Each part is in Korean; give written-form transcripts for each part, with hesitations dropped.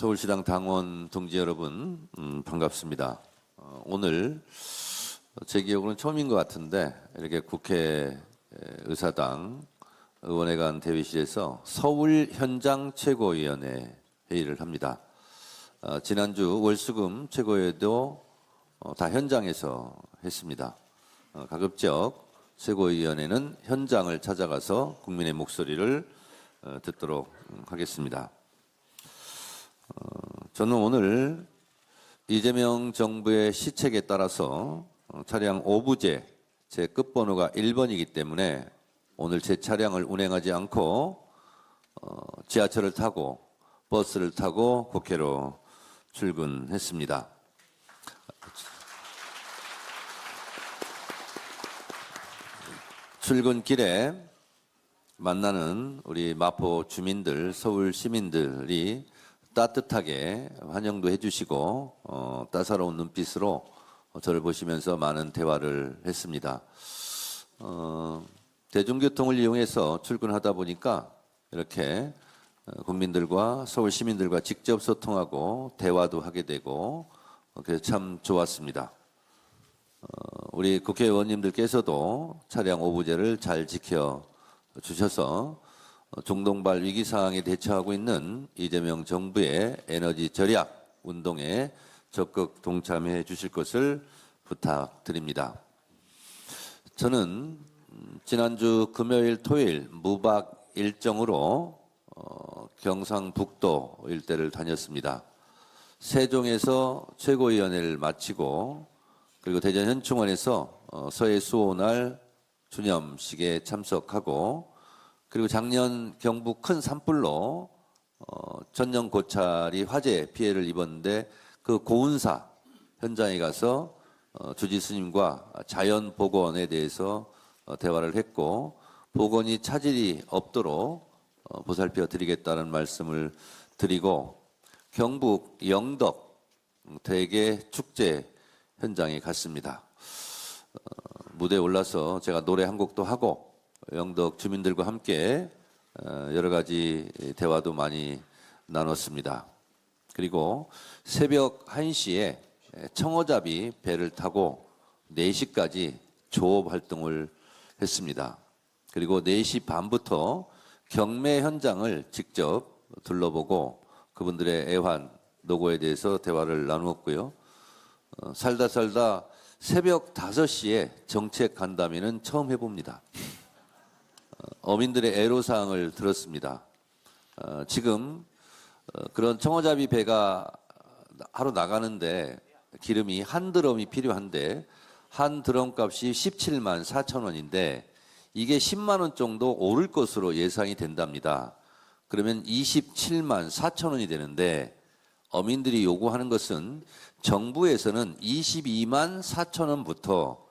서울시당 당원 동지 여러분, 반갑습니다. 오늘 제 기억으로는 처음인 것 같은데 이렇게 국회 의사당 의원회관 대회실에서 서울 현장 최고위원회 회의를 합니다. 지난주 월수금 최고위도 다 현장에서 했습니다. 가급적 최고위원회는 현장을 찾아가서 국민의 목소리를 듣도록 하겠습니다. 저는 오늘 이재명 정부의 시책에 따라서 차량 5부제 제 끝번호가 1번이기 때문에 오늘 제 차량을 운행하지 않고 지하철을 타고 버스를 타고 국회로 출근했습니다. 출근길에 만나는 우리 마포 주민들, 서울 시민들이 따뜻하게 환영도 해주시고 따사로운 눈빛으로 저를 보시면서 많은 대화를 했습니다. 대중교통을 이용해서 출근하다 보니까 이렇게 국민들과 서울 시민들과 직접 소통하고 대화도 하게 되고 그래서 참 좋았습니다. 우리 국회의원님들께서도 차량 5부제를 잘 지켜주셔서 중동발 위기 상황에 대처하고 있는 이재명 정부의 에너지 절약 운동에 적극 동참해 주실 것을 부탁드립니다. 저는 지난주 금요일, 토요일 무박 일정으로 경상북도 일대를 다녔습니다. 세종에서 최고위원회를 마치고 그리고 대전 현충원에서 서해 수호날 주념식에 참석하고 그리고 작년 경북 큰 산불로 천년 고찰이 화재 피해를 입었는데 그 고운사 현장에 가서 주지 스님과 자연 복원에 대해서 대화를 했고 복원이 차질이 없도록 보살펴 드리겠다는 말씀을 드리고 경북 영덕 대개 축제 현장에 갔습니다. 무대에 올라서 제가 노래 한 곡도 하고 영덕 주민들과 함께 여러 가지 대화도 많이 나눴습니다. 그리고 새벽 1시에 청어잡이 배를 타고 4시까지 조업 활동을 했습니다. 그리고 4시 반부터 경매 현장을 직접 둘러보고 그분들의 애환, 노고에 대해서 대화를 나누었고요. 살다 새벽 5시에 정책 간담회는 처음 해봅니다. 어민들의 애로사항을 들었습니다. 지금 그런 청어잡이 배가 하루 나가는데 기름이 한 드럼이 필요한데 한 드럼 값이 17만 4천 원인데 이게 10만 원 정도 오를 것으로 예상이 된답니다. 그러면 27만 4천 원이 되는데 어민들이 요구하는 것은 정부에서는 22만 4천 원부터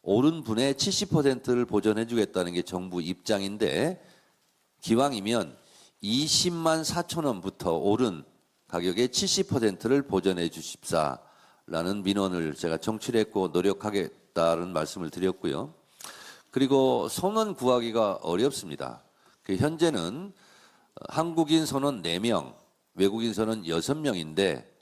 오른 분의 70%를 보전해 주겠다는 게 정부 입장인데 기왕이면 20만 4천 원부터 오른 가격의 70%를 보전해 주십사라는 민원을 제가 청취를 했고 노력하겠다는 말씀을 드렸고요. 그리고 선원 구하기가 어렵습니다. 현재는 한국인 선원 4명, 외국인 선원 6명인데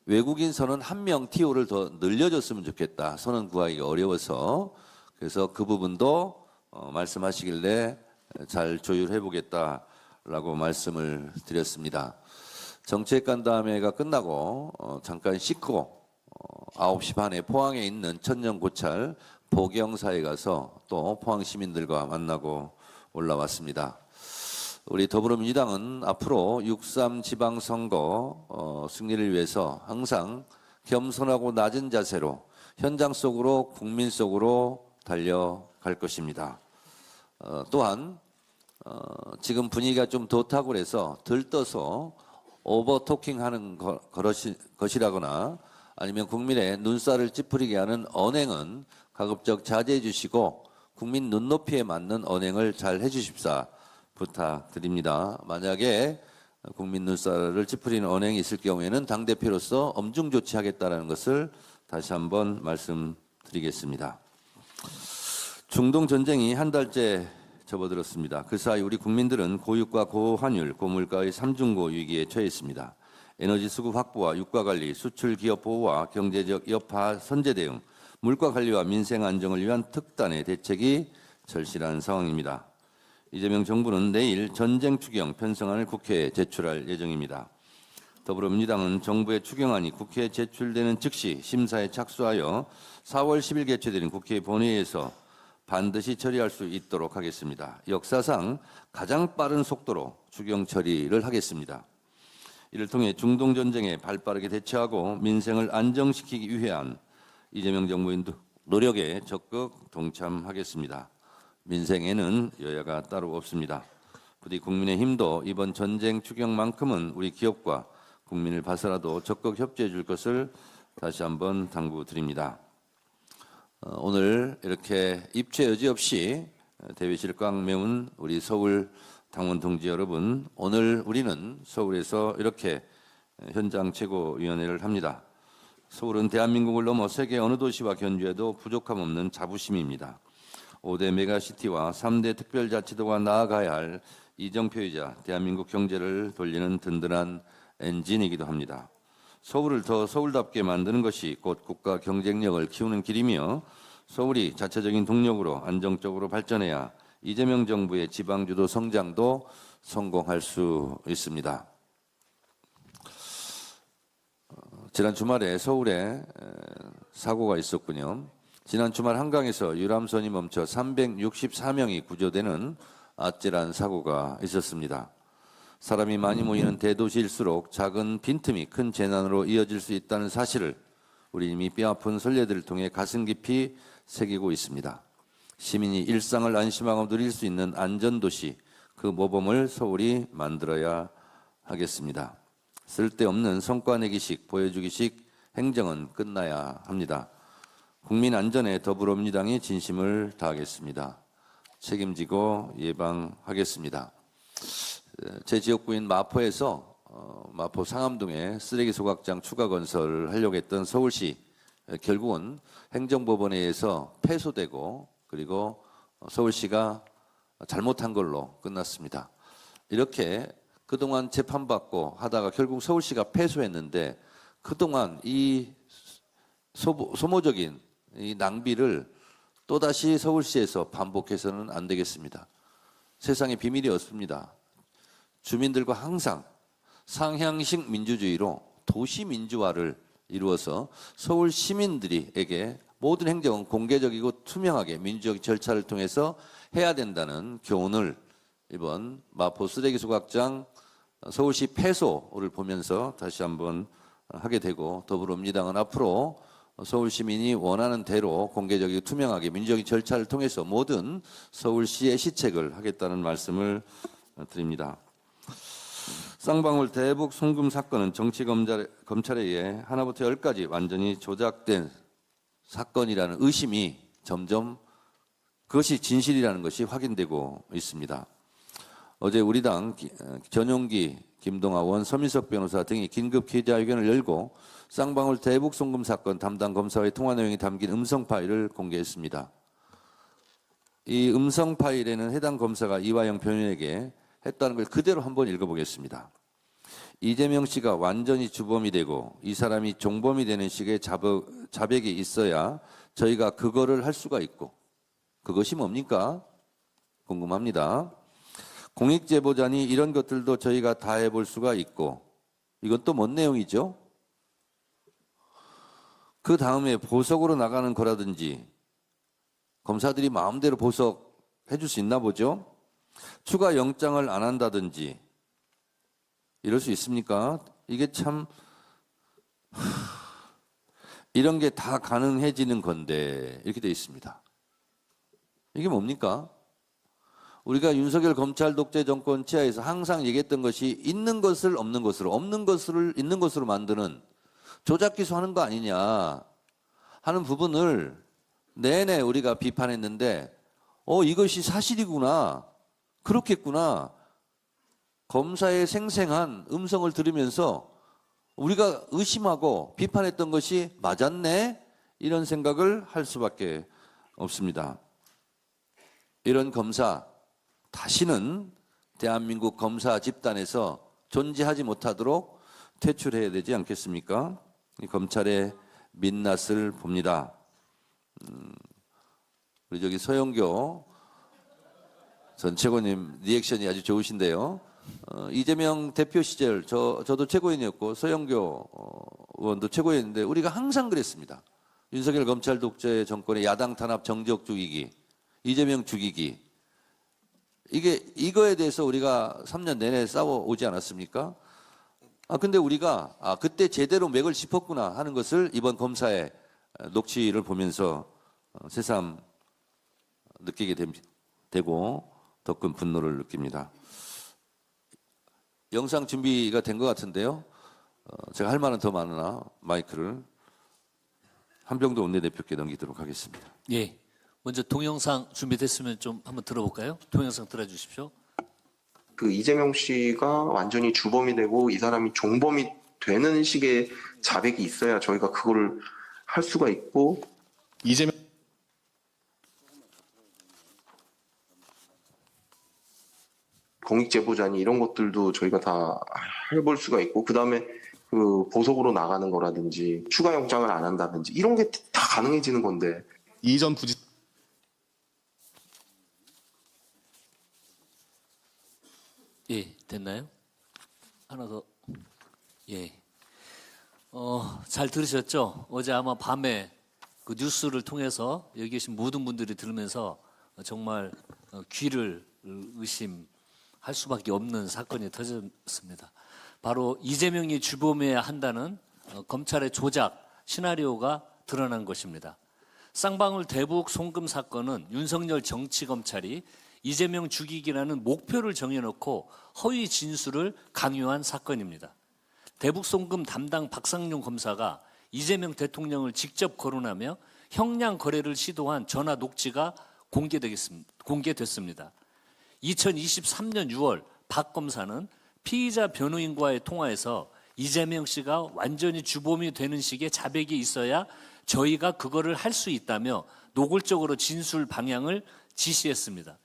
외국인 선원 1명 TO를 더 늘려줬으면 좋겠다. 선원 구하기가 어려워서. 그래서 그 부분도 말씀하시길래 잘 조율해 보겠다라고 말씀을 드렸습니다. 정책간담회가 끝나고 잠깐 씻고 9시 반에 포항에 있는 천년고찰 보경사에 가서 또 포항 시민들과 만나고 올라왔습니다. 우리 더불어민주당은 앞으로 6.3 지방선거 승리를 위해서 항상 겸손하고 낮은 자세로 현장 속으로 국민 속으로 달려갈 것입니다. 또한 지금 분위기가 좀 좋다고 그래서 들떠서 오버토킹하는 것이라거나 아니면 국민의 눈살을 찌푸리게 하는 언행은 가급적 자제해 주시고 국민 눈높이에 맞는 언행을 잘 해주십사 부탁드립니다. 만약에 국민 눈살을 찌푸리는 언행이 있을 경우에는 당대표로서 엄중 조치하겠다는 것을 다시 한번 말씀드리겠습니다. 중동 전쟁이 한 달째 접어들었습니다. 그 사이 우리 국민들은 고육과 고환율, 고물가의 삼중고 위기에 처해 있습니다. 에너지 수급 확보와 유가 관리, 수출 기업 보호와 경제적 여파 선제 대응, 물가 관리와 민생 안정을 위한 특단의 대책이 절실한 상황입니다. 이재명 정부는 내일 전쟁 추경 편성안을 국회에 제출할 예정입니다. 더불어민주당은 정부의 추경안이 국회에 제출되는 즉시 심사에 착수하여 4월 10일 개최되는 국회 본회의에서 반드시 처리할 수 있도록 하겠습니다. 역사상 가장 빠른 속도로 추경 처리를 하겠습니다. 이를 통해 중동 전쟁에 발빠르게 대처하고 민생을 안정시키기 위한 이재명 정부의 노력에 적극 동참하겠습니다. 민생에는 여야가 따로 없습니다. 부디 국민의힘도 이번 전쟁 추경만큼은 우리 기업과 국민을 봐서라도 적극 협조해 줄 것을 다시 한번 당부드립니다. 오늘 이렇게 입체 여지 없이 대회실 꽉 메운 우리 서울 당원 동지 여러분, 오늘 우리는 서울에서 이렇게 현장 최고위원회를 합니다. 서울은 대한민국을 넘어 세계 어느 도시와 견주해도 부족함 없는 자부심입니다. 5대 메가시티와 3대 특별자치도가 나아가야 할 이정표이자 대한민국 경제를 돌리는 든든한 엔진이기도 합니다. 서울을 더 서울답게 만드는 것이 곧 국가 경쟁력을 키우는 길이며 서울이 자체적인 동력으로 안정적으로 발전해야 이재명 정부의 지방주도 성장도 성공할 수 있습니다. 지난 주말에 서울에 사고가 있었군요. 지난 주말 한강에서 유람선이 멈춰 364명이 구조되는 아찔한 사고가 있었습니다. 사람이 많이 모이는 대도시일수록 작은 빈틈이 큰 재난으로 이어질 수 있다는 사실을 우리 이미 뼈아픈 선례들을 통해 가슴 깊이 새기고 있습니다. 시민이 일상을 안심하고 누릴 수 있는 안전도시, 그 모범을 서울이 만들어야 하겠습니다. 쓸데없는 성과 내기식, 보여주기식 행정은 끝나야 합니다. 국민 안전에 더불어민주당이 진심을 다하겠습니다. 책임지고 예방하겠습니다. 제 지역구인 마포에서 마포 상암동에 쓰레기 소각장 추가 건설을 하려고 했던 서울시, 결국은 행정법원에 의해서 패소되고 그리고 서울시가 잘못한 걸로 끝났습니다. 이렇게 그동안 재판받고 하다가 결국 서울시가 패소했는데 그동안 이 소모적인 이 낭비를 또다시 서울시에서 반복해서는 안 되겠습니다. 세상에 비밀이 없습니다. 주민들과 항상 상향식 민주주의로 도시 민주화를 이루어서 서울 시민들에게 모든 행정은 공개적이고 투명하게 민주적 절차를 통해서 해야 된다는 교훈을 이번 마포 쓰레기 소각장 서울시 패소를 보면서 다시 한번 하게 되고, 더불어민주당은 앞으로 서울 시민이 원하는 대로 공개적이고 투명하게 민주적인 절차를 통해서 모든 서울시의 시책을 하겠다는 말씀을 드립니다. 쌍방울 대북 송금 사건은 정치검찰에 의해 하나부터 열까지 완전히 조작된 사건이라는 의심이 점점 그것이 진실이라는 것이 확인되고 있습니다. 어제 우리 당 전용기, 김동아원, 서민석 변호사 등이 긴급 기자회견을 열고 쌍방울 대북 송금 사건 담당 검사와의 통화 내용이 담긴 음성 파일을 공개했습니다. 이 음성 파일에는 해당 검사가 이화영 변호인에게 했다는 걸 그대로 한번 읽어보겠습니다. 이재명 씨가 완전히 주범이 되고 이 사람이 종범이 되는 식의 자백이 있어야 저희가 그거를 할 수가 있고, 그것이 뭡니까? 궁금합니다. 공익제보자니 이런 것들도 저희가 다 해볼 수가 있고, 이건 또 뭔 내용이죠? 그 다음에 보석으로 나가는 거라든지 검사들이 마음대로 보석해 줄 수 있나 보죠? 추가 영장을 안 한다든지 이럴 수 있습니까? 이게 참 이런 게 다 가능해지는 건데 이렇게 돼 있습니다. 이게 뭡니까? 우리가 윤석열 검찰 독재 정권 치하에서 항상 얘기했던 것이 있는 것을 없는 것으로, 없는 것을 있는 것으로 만드는 조작 기소하는 거 아니냐 하는 부분을 내내 우리가 비판했는데 이것이 사실이구나, 그렇겠구나, 검사의 생생한 음성을 들으면서 우리가 의심하고 비판했던 것이 맞았네, 이런 생각을 할 수밖에 없습니다. 이런 검사 다시는 대한민국 검사 집단에서 존재하지 못하도록 퇴출해야 되지 않겠습니까? 이 검찰의 민낯을 봅니다. 우리 저기 서영교 전 최고님 리액션이 아주 좋으신데요. 이재명 대표 시절 저도 최고위원이었고 서영교 의원도 최고위원인데 우리가 항상 그랬습니다. 윤석열 검찰 독재 정권의 야당 탄압 정적 죽이기, 이재명 죽이기. 이거에 대해서 우리가 3년 내내 싸워오지 않았습니까? 근데 우리가 그때 제대로 맥을 짚었구나 하는 것을 이번 검사의 녹취를 보면서 새삼 느끼게 되고 더 큰 분노를 느낍니다. 영상 준비가 된 것 같은데요. 제가 할 말은 더 많으나 마이크를 한병도 원내대표께 넘기도록 하겠습니다. 예. 먼저 동영상 준비됐으면 좀 한번 들어볼까요? 동영상 들어주십시오. 그 이재명 씨가 완전히 주범이 되고 이 사람이 종범이 되는 식의 자백이 있어야 저희가 그거를 할 수가 있고 이재명 공익제보자니 이런 것들도 저희가 다 해볼 수가 있고 그다음에 그 보석으로 나가는 거라든지 추가 영장을 안 한다든지 이런 게 다 가능해지는 건데 이전 부지 예, 됐나요? 하나 더. 예. 잘 들으셨죠? 어제 아마 밤에 그 뉴스를 통해서 여기 계신 모든 분들이 들으면서 정말 귀를 의심할 수밖에 없는 사건이 터졌습니다. 바로 이재명이 주범해야 한다는 검찰의 조작 시나리오가 드러난 것입니다. 쌍방울 대북 송금 사건은 윤석열 정치검찰이 이재명 죽이기라는 목표를 정해놓고 허위 진술을 강요한 사건입니다. 대북 송금 담당 박상용 검사가 이재명 대통령을 직접 거론하며 형량 거래를 시도한 전화 녹취가 공개됐습니다. 2023년 6월 박 검사는 피의자 변호인과의 통화에서 이재명 씨가 완전히 주범이 되는 식의 자백이 있어야 저희가 그거를 할 수 있다며 노골적으로 진술 방향을 지시했습니다.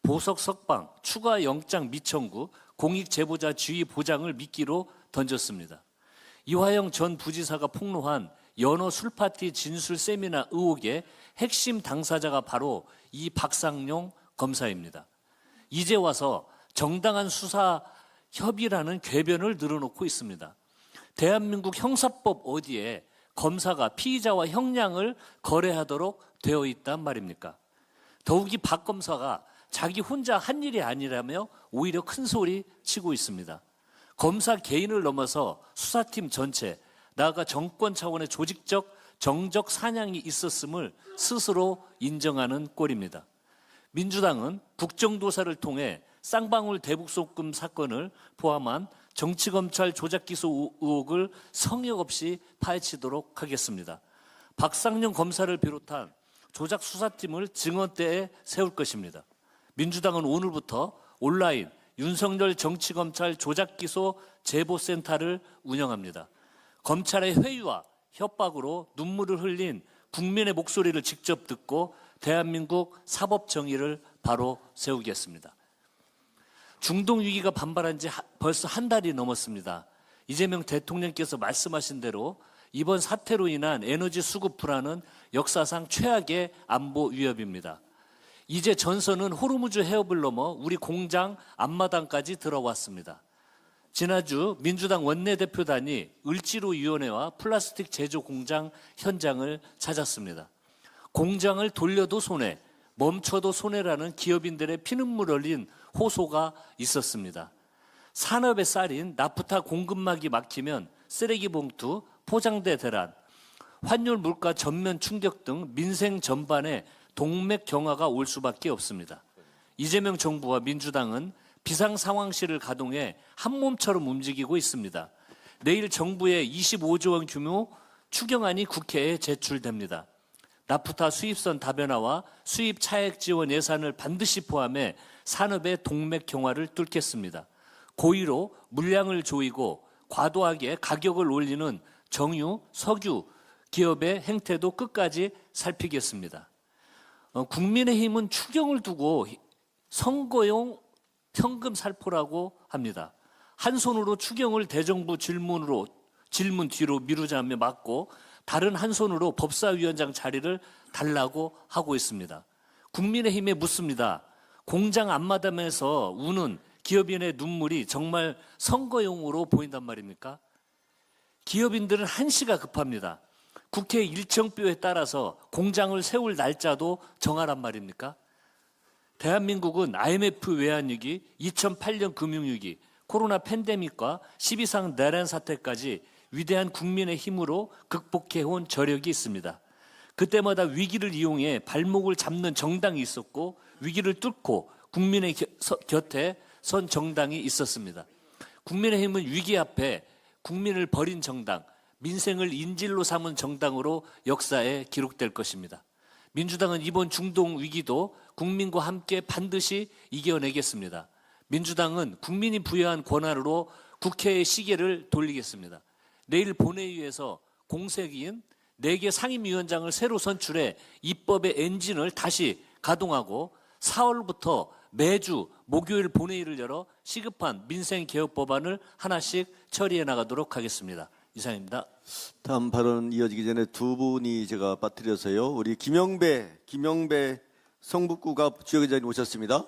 보석 석방, 추가 영장 미청구, 공익제보자 지위 보장을 미끼로 던졌습니다. 이화영 전 부지사가 폭로한 연어 술파티 진술 세미나 의혹의 핵심 당사자가 바로 이 박상용 검사입니다. 이제 와서 정당한 수사 협의라는 궤변을 늘어놓고 있습니다. 대한민국 형사법 어디에 검사가 피의자와 형량을 거래하도록 되어 있단 말입니까? 더욱이 박 검사가 자기 혼자 한 일이 아니라며 오히려 큰 소리 치고 있습니다. 검사 개인을 넘어서 수사팀 전체, 나아가 정권 차원의 조직적 정적 사냥이 있었음을 스스로 인정하는 꼴입니다. 민주당은 국정조사를 통해 쌍방울 대북송금 사건을 포함한 정치검찰 조작기소 의혹을 성역 없이 파헤치도록 하겠습니다. 박상용 검사를 비롯한 조작수사팀을 증언대에 세울 것입니다. 민주당은 오늘부터 온라인 윤석열 정치검찰 조작기소 제보센터를 운영합니다. 검찰의 회유와 협박으로 눈물을 흘린 국민의 목소리를 직접 듣고 대한민국 사법정의를 바로 세우겠습니다. 중동위기가 반발한 지 벌써 한 달이 넘었습니다. 이재명 대통령께서 말씀하신 대로 이번 사태로 인한 에너지 수급 불안은 역사상 최악의 안보 위협입니다. 이제 전선은 호르무즈 해협을 넘어 우리 공장 앞마당까지 들어왔습니다. 지난주 민주당 원내대표단이 을지로위원회와 플라스틱 제조 공장 현장을 찾았습니다. 공장을 돌려도 손해, 멈춰도 손해라는 기업인들의 피눈물 흘린 호소가 있었습니다. 산업의 쌀인 나프타 공급막이 막히면 쓰레기 봉투, 포장대 대란, 환율 물가 전면 충격 등 민생 전반에 동맥 경화가 올 수밖에 없습니다. 이재명 정부와 민주당은 비상상황실을 가동해 한몸처럼 움직이고 있습니다. 내일 정부의 25조 원 규모 추경안이 국회에 제출됩니다. 나프타 수입선 다변화와 수입 차액 지원 예산을 반드시 포함해 산업의 동맥 경화를 뚫겠습니다. 고의로 물량을 조이고 과도하게 가격을 올리는 정유, 석유 기업의 행태도 끝까지 살피겠습니다. 국민의힘은 추경을 두고 선거용 현금 살포라고 합니다. 한 손으로 추경을 대정부 질문 뒤로 미루자며 막고 다른 한 손으로 법사위원장 자리를 달라고 하고 있습니다. 국민의힘에 묻습니다. 공장 앞마당에서 우는 기업인의 눈물이 정말 선거용으로 보인단 말입니까? 기업인들은 한시가 급합니다. 국회 일정표에 따라서 공장을 세울 날짜도 정하란 말입니까? 대한민국은 IMF 외환위기, 2008년 금융위기, 코로나 팬데믹과 12상 내란 사태까지 위대한 국민의 힘으로 극복해온 저력이 있습니다. 그때마다 위기를 이용해 발목을 잡는 정당이 있었고 위기를 뚫고 국민의 곁에 선 정당이 있었습니다. 국민의힘은 위기 앞에 국민을 버린 정당, 민생을 인질로 삼은 정당으로 역사에 기록될 것입니다. 민주당은 이번 중동 위기도 국민과 함께 반드시 이겨내겠습니다. 민주당은 국민이 부여한 권한으로 국회의 시계를 돌리겠습니다. 내일 본회의에서 공석인 4개 상임위원장을 새로 선출해 입법의 엔진을 다시 가동하고 4월부터 매주 목요일 본회의를 열어 시급한 민생개혁 법안을 하나씩 처리해 나가도록 하겠습니다. 이상입니다. 다음 발언 이어지기 전에 두 분이 제가 빠뜨려서요. 우리 김영배 성북구가 지역위원장님 오셨습니다.